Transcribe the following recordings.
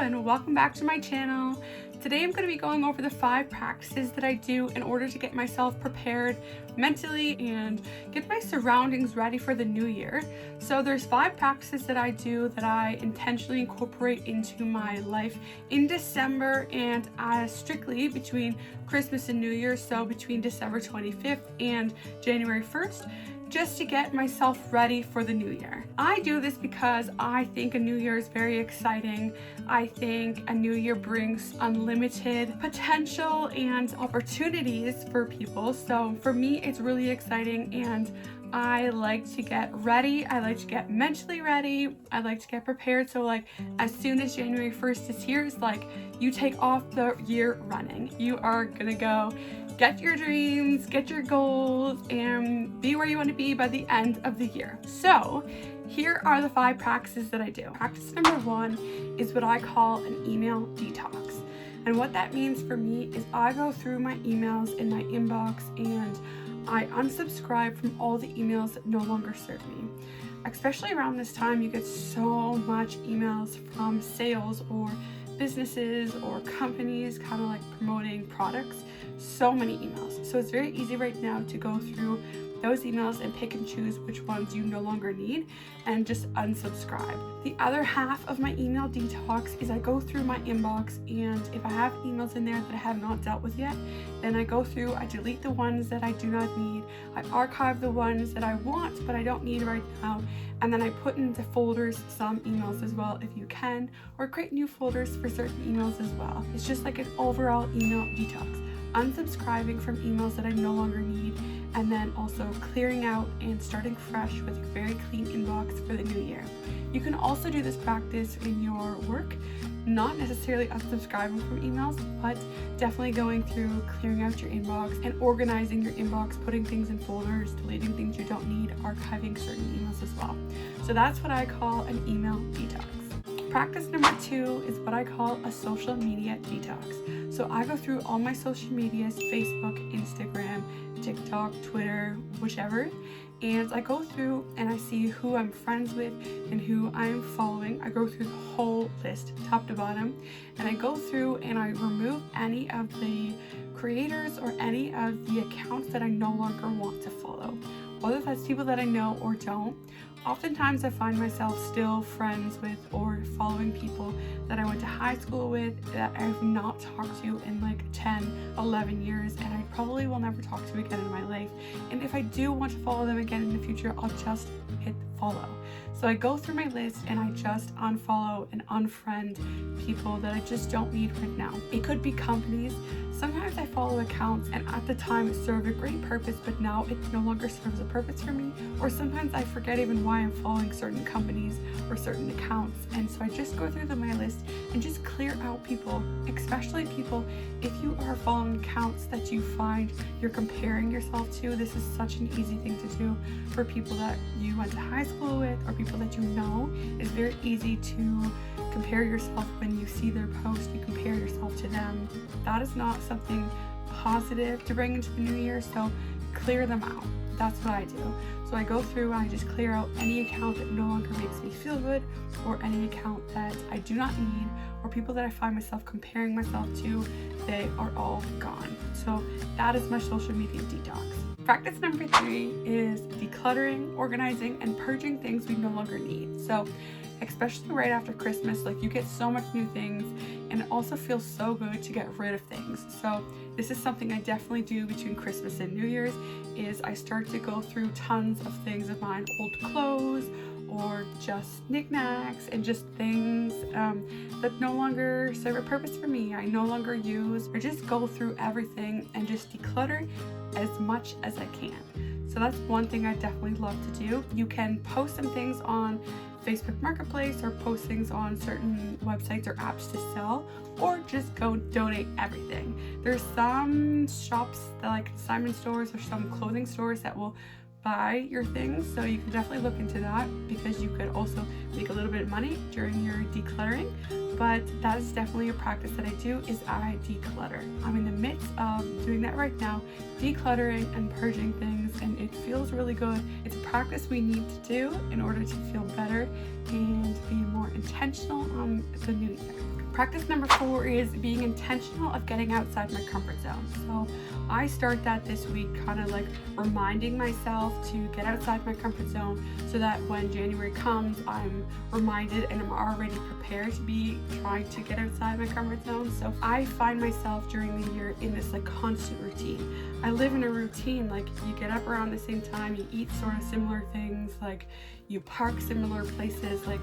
and welcome back to my channel. Today I'm going to be going over the 5 practices that I do in order to get myself prepared mentally and get my surroundings ready for the new year. So there's 5 practices that I do that I intentionally incorporate into my life in December and strictly between Christmas and New Year, so between December 25th and January 1st. Just to get myself ready for the new year. I do this because I think a new year is very exciting. I think a new year brings unlimited potential and opportunities for people. So for me, it's really exciting and I like to get ready. I like to get mentally ready. I like to get prepared. So like as soon as January 1st is here, it's like you take off the year running. You are gonna go get your dreams, get your goals, and be where you want to be by the end of the year. So here are the 5 practices that I do. Practice number 1 is what I call an email detox. And what that means for me is I go through my emails in my inbox and I unsubscribe from all the emails that no longer serve me. Especially around this time, you get so much emails from sales or businesses or companies kind of like promoting products. So many emails. So it's very easy right now to go through those emails and pick and choose which ones you no longer need and just unsubscribe. The other half of my email detox is I go through my inbox, and if I have emails in there that I have not dealt with yet, then I go through, I delete the ones that I do not need, I archive the ones that I want but I don't need right now, and then I put into folders some emails as well if you can, or create new folders for certain emails as well. It's just like an overall email detox. Unsubscribing from emails that I no longer need, and then also clearing out and starting fresh with a very clean inbox for the new year. You can also do this practice in your work, not necessarily unsubscribing from emails, but definitely going through clearing out your inbox and organizing your inbox, putting things in folders, deleting things you don't need, archiving certain emails as well. So that's what I call an email detox. Practice number 2 is what I call a social media detox. So I go through all my social medias, Facebook, Instagram, TikTok, Twitter, whichever, and I go through and I see who I'm friends with and who I'm following. I go through the whole list, top to bottom, and I go through and I remove any of the creators or any of the accounts that I no longer want to follow, whether that's people that I know or don't. Oftentimes I find myself still friends with or following people that I went to high school with that I have not talked to in like 10, 11 years, and I probably will never talk to again in my life. And if I do want to follow them again in the future, I'll just hit follow. So I go through my list and I just unfollow and unfriend people that I just don't need right now. It could be companies. Sometimes I follow accounts and at the time it served a great purpose, but now it no longer serves a purpose for me. Or sometimes I forget even why I'm following certain companies or certain accounts. And so I just go through my list and just clear out people, especially people, if you are following accounts that you find you're comparing yourself to. This is such an easy thing to do for people that you went to high school with or people that you know. It's very easy to compare yourself when you see their post, you compare yourself to them. That is not something positive to bring into the new year, so clear them out. That's what I do. So I go through and I just clear out any account that no longer makes me feel good, or any account that I do not need, or people that I find myself comparing myself to. They are all gone. So that is my social media detox. Practice number 3 is decluttering, organizing, and purging things we no longer need. So especially right after Christmas, like you get so much new things and it also feels so good to get rid of things. So this is something I definitely do between Christmas and New Year's, is I start to go through tons of things of mine, old clothes or just knickknacks and just things that no longer serve a purpose for me, I no longer use, or just go through everything and just declutter as much as I can. So that's one thing I definitely love to do. You can post some things on Facebook Marketplace or post things on certain websites or apps to sell, or just go donate everything. There's some shops that like consignment stores or some clothing stores that will buy your things, so you can definitely look into that because you could also make a little bit of money during your decluttering. But that is definitely a practice that I do, is I declutter. I'm in the midst of doing that right now, decluttering and purging things, and it feels really good. It's a practice we need to do in order to feel better and be more intentional on the new year. Practice number 4 is being intentional of getting outside my comfort zone. So I start that this week, kind of like reminding myself to get outside my comfort zone so that when January comes, I'm reminded and I'm already prepared to be trying to get outside my comfort zone. So I find myself during the year in this like constant routine. I live in a routine, like you get up around the same time, you eat sort of similar things, like you park similar places, like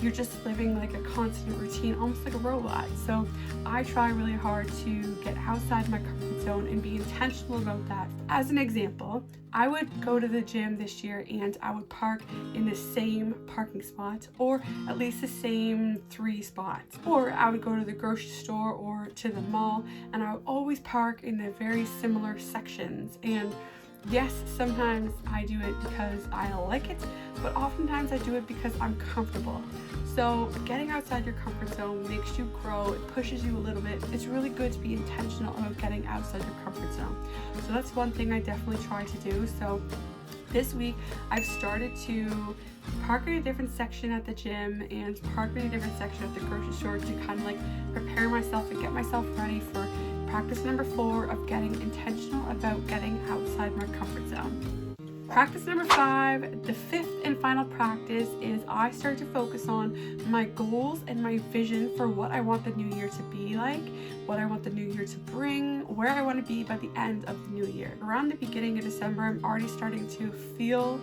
you're just living like a constant routine, almost like a robot. So I try really hard to get outside my comfort zone and be intentional about that. As an example, I would go to the gym this year and I would park in the same parking spot, or at least the same 3 spots. Or I would go to the grocery store or to the mall and I would always park in the very similar sections. And yes, sometimes I do it because I like it, but oftentimes I do it because I'm comfortable. So getting outside your comfort zone makes you grow, it pushes you a little bit. It's really good to be intentional about getting outside your comfort zone. So that's one thing I definitely try to do. So this week I've started to park in a different section at the gym and park in a different section at the grocery store to kind of like prepare myself and get myself ready for practice number 4 of getting intentional about getting outside my comfort zone. Practice number 5, the 5th and final practice, is I start to focus on my goals and my vision for what I want the new year to be like, what I want the new year to bring, where I want to be by the end of the new year. Around the beginning of December, I'm already starting to feel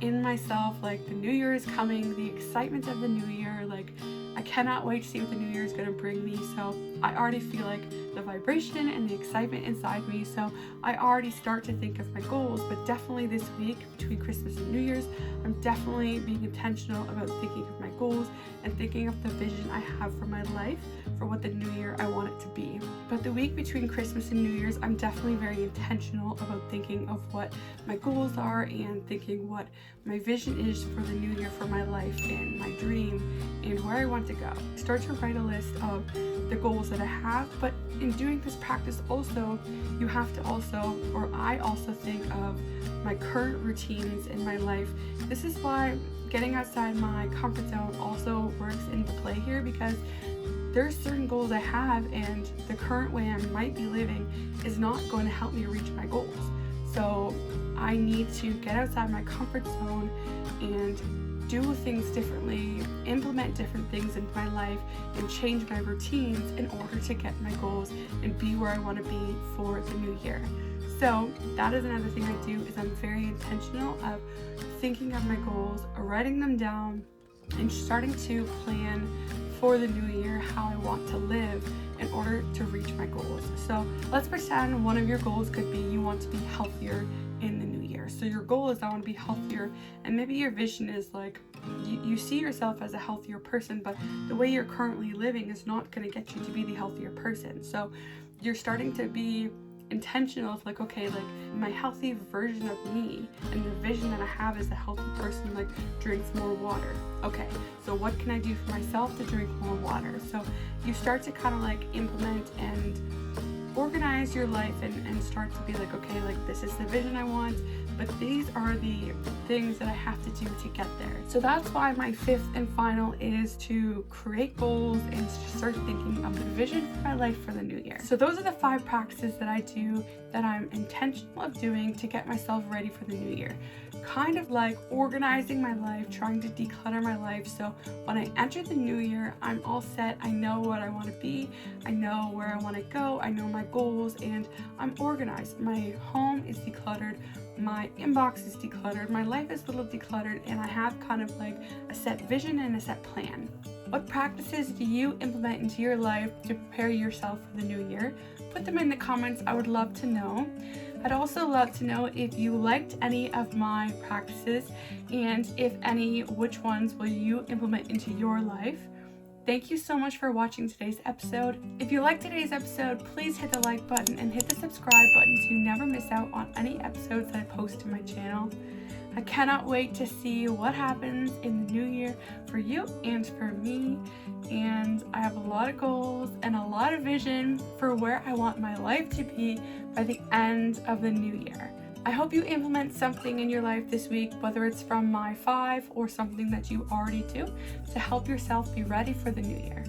in myself like the new year is coming, the excitement of the new year, like I cannot wait to see what the new year is going to bring me. So I already feel like the vibration and the excitement inside me. So I already start to think of my goals, but definitely this week between Christmas and New Year's, I'm definitely being intentional about thinking of my goals and thinking of the vision I have for my life, for what the new year I want it to be. But the week between Christmas and New Year's, I'm definitely very intentional about thinking of what my goals are and thinking what my vision is for the new year for my life and my dream and where I want to go. Start to write a list of the goals that I have, but in doing this practice also, you have to also, or I also think of my current routines in my life. This is why getting outside my comfort zone also works into play here, because there's certain goals I have and the current way I might be living is not going to help me reach my goals. So I need to get outside my comfort zone and do things differently, implement different things into my life, and change my routines in order to get my goals and be where I want to be for the new year. So that is another thing I do, is I'm very intentional of thinking of my goals, writing them down, and starting to plan for the new year how I want to live in order to reach my goals. So let's pretend one of your goals could be you want to be healthier in the new year. So your goal is I want to be healthier, and maybe your vision is like you see yourself as a healthier person, but the way you're currently living is not going to get you to be the healthier person. So you're starting to be intentional of like, okay, like my healthy version of me and the vision that I have as a healthy person, like drinks more water. Okay, so what can I do for myself to drink more water? So you start to kind of like implement and organize your life and start to be like, okay, like this is the vision I want, but these are the things that I have to do to get there. So that's why my 5th and final is to create goals and start thinking of the vision for my life for the new year. So those are the 5 practices that I do that I'm intentional of doing to get myself ready for the new year. Kind of like organizing my life, trying to declutter my life, so when I enter the new year, I'm all set. I know what I want to be, I know where I want to go, I know my goals, and I'm organized. My home is decluttered, my inbox is decluttered, my life is a little decluttered, and I have kind of like a set vision and a set plan. What practices do you implement into your life to prepare yourself for the new year? Put them in the comments. I would love to know. I'd also love to know if you liked any of my practices, and if any, which ones will you implement into your life. Thank you so much for watching today's episode. If you liked today's episode, please hit the like button and hit the subscribe button to never miss out on any episodes that I post to my channel. I cannot wait to see what happens in the new year for you and for me, and I have a lot of goals and a lot of vision for where I want my life to be by the end of the new year. I hope you implement something in your life this week, whether it's from my 5 or something that you already do, to help yourself be ready for the new year.